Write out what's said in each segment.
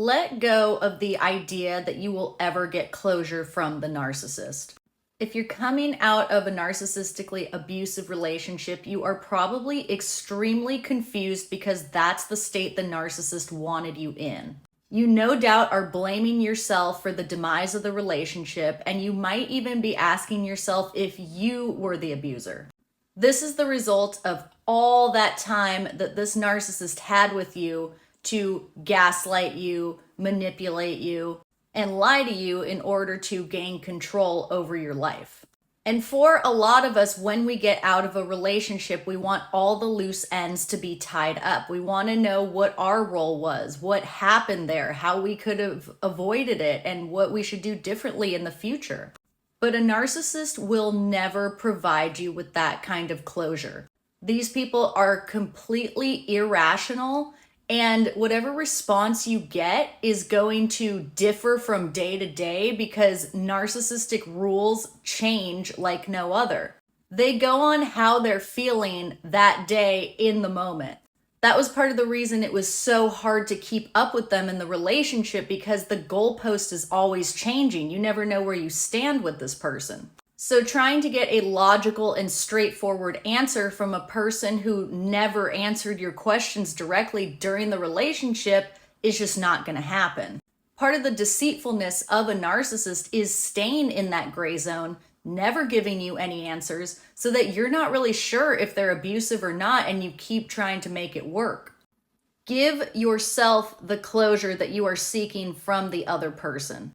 Let go of the idea that you will ever get closure from the narcissist. If you're coming out of a narcissistically abusive relationship, you are probably extremely confused because that's the state the narcissist wanted you in. You no doubt are blaming yourself for the demise of the relationship, and you might even be asking yourself if you were the abuser. This is the result of all that time that this narcissist had with you to gaslight you, manipulate you, and lie to you in order to gain control over your life. And for a lot of us, when we get out of a relationship, we want all the loose ends to be tied up. We want to know what our role was, what happened there, how we could have avoided it, and what we should do differently in the future. But a narcissist will never provide you with that kind of closure. These people are completely irrational, and whatever response you get is going to differ from day to day because narcissistic rules change like no other. They go on how they're feeling that day in the moment. That was part of the reason it was so hard to keep up with them in the relationship, because the goalpost is always changing. You never know where you stand with this person. So trying to get a logical and straightforward answer from a person who never answered your questions directly during the relationship is just not going to happen. Part of the deceitfulness of a narcissist is staying in that gray zone, never giving you any answers, so that you're not really sure if they're abusive or not, and you keep trying to make it work. Give yourself the closure that you are seeking from the other person.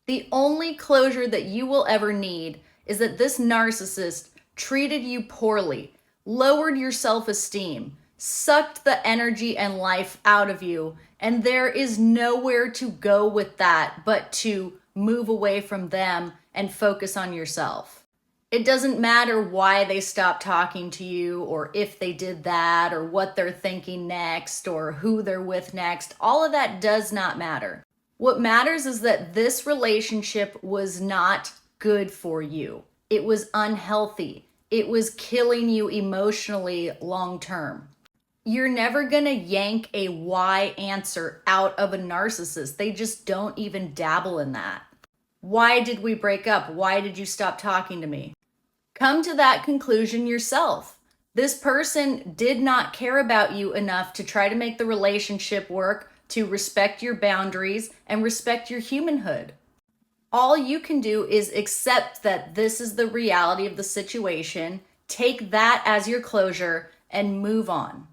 The only closure that you will ever need is that this narcissist treated you poorly, lowered your self-esteem, sucked the energy and life out of you, and there is nowhere to go with that but to move away from them and focus on yourself. It doesn't matter why they stopped talking to you, or if they did that, or what they're thinking next, or who they're with next. All of that does not matter. What matters is that this relationship was not good for you. It was unhealthy. It was killing you emotionally long term. You're never gonna yank a why answer out of a narcissist. They just don't even dabble in that. Why did we break up? Why did you stop talking to me? Come to that conclusion yourself. This person did not care about you enough to try to make the relationship work, to respect your boundaries and respect your humanhood. All you can do is accept that this is the reality of the situation, take that as your closure, and move on.